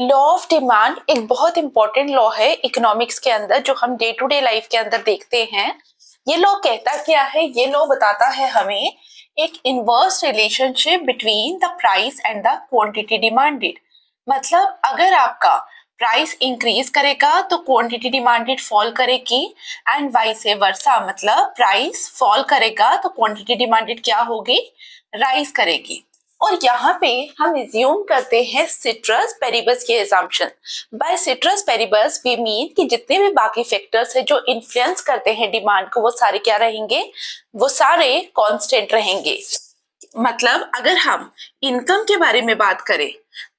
Law of demand एक बहुत important law है इकोनॉमिक्स के अंदर, जो हम डे टू डे लाइफ के अंदर देखते हैं। ये लॉ कहता क्या है? ये लॉ बताता है हमें एक inverse relationship between the price and the quantity demanded. मतलब अगर आपका प्राइस इंक्रीज करेगा तो क्वांटिटी डिमांडेड फॉल करेगी, एंड वाइस वर्सा, मतलब प्राइस फॉल करेगा तो क्वांटिटी डिमांडेड क्या होगी? राइज करेगी। और यहाँ पे हम इज्यूम करते हैं सिट्रस पेरिबस के assumption. By ceteris paribus we mean कि जितने भी बाकी फैक्टर्स है जो इन्फ्लुएंस करते हैं डिमांड को, वो सारे क्या रहेंगे? वो सारे कांस्टेंट रहेंगे। मतलब अगर हम इनकम के बारे में बात करें,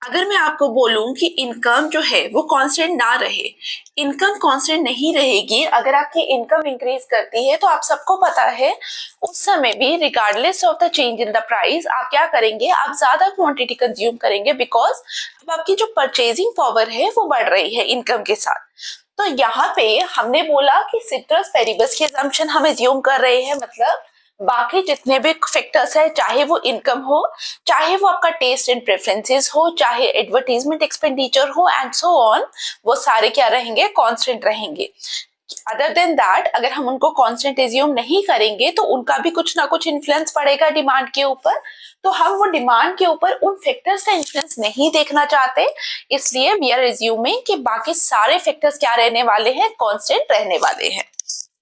अगर मैं आपको बोलूं कि इनकम जो है वो कांस्टेंट ना रहे, इनकम कांस्टेंट नहीं रहेगी, अगर आपकी इनकम इंक्रीज करती है तो आप सबको पता है उस समय भी regardless of the change in the price आप क्या करेंगे? आप ज्यादा क्वांटिटी कंज्यूम करेंगे, बिकॉज अब आपकी जो परचेजिंग पावर है वो बढ़ रही है इनकम के साथ। तो यहाँ पे हमने बोला कि सिट्रस पेरिबस की असम्पशन हम एज्यूम कर रहे हैं, मतलब बाकी जितने भी फैक्टर्स है, चाहे वो इनकम हो, चाहे वो आपका टेस्ट एंड प्रेफरेंसेस हो, चाहे एडवर्टीजमेंट एक्सपेंडिचर हो एंड सो ऑन, वो सारे क्या रहेंगे? कांस्टेंट रहेंगे। अदर देन दैट अगर हम उनको कांस्टेंट एज्यूम नहीं करेंगे तो उनका भी कुछ ना कुछ इन्फ्लुएंस पड़ेगा डिमांड के ऊपर। तो हम वो डिमांड के ऊपर उन फैक्टर्स का इन्फ्लुएंस नहीं देखना चाहते, इसलिए वी आर एज्यूमिंग कि बाकी सारे फैक्टर्स क्या रहने वाले हैं? कांस्टेंट रहने वाले हैं।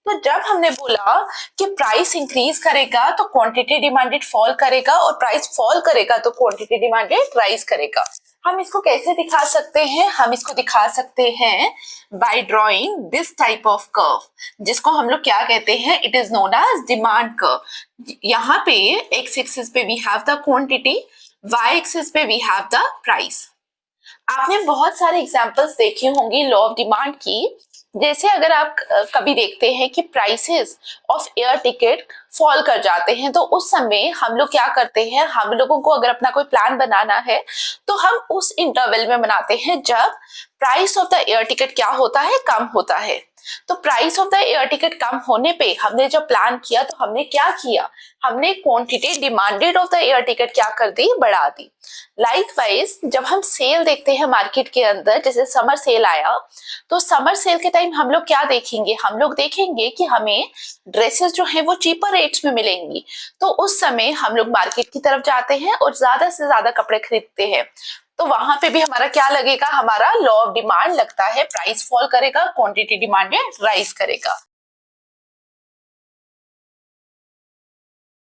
तो जब हमने बोला कि प्राइस इंक्रीज करेगा तो क्वांटिटी डिमांडेड फॉल करेगा, और प्राइस फॉल करेगा तो क्वांटिटी डिमांडेड राइज करेगा। हम इसको कैसे दिखा सकते हैं? हम इसको दिखा सकते हैं by drawing this type of curve, जिसको हम लोग क्या कहते हैं? It is known as demand curve. यहाँ पे एक्स एक्सिस पे we have the quantity, Y axis पे वी हैव द प्राइस। आपने बहुत सारे एग्जांपल्स देखी होंगी लॉ ऑफ डिमांड की। जैसे अगर आप कभी देखते हैं कि prices of air ticket fall कर जाते हैं, तो उस समय हम लोग क्या करते हैं? हम लोगों को अगर अपना कोई प्लान बनाना है तो हम उस इंटरवल में बनाते हैं जब price of the air ticket क्या होता है? कम होता है। तो price of the air ticket कम होने पे हमने जब प्लान किया तो हमने क्या किया? हमने quantity demanded of the air ticket क्या कर दी? बढ़ा दी। लाइकवाइज जब हम सेल देखते हैं मार्केट के अंदर, जैसे समर सेल आया, तो समर सेल के टाइम हम लोग क्या देखेंगे? हम लोग देखेंगे कि हमें ड्रेसेस जो है वो चीपर रेट्स में मिलेंगी। तो उस समय हम लोग मार्केट की तरफ जाते हैं और ज्यादा से ज्यादा कपड़े खरीदते हैं। तो वहां पे भी हमारा क्या लगेगा? हमारा लॉ ऑफ डिमांड लगता है, प्राइस फॉल करेगा, क्वांटिटी डिमांडेड राइज करेगा।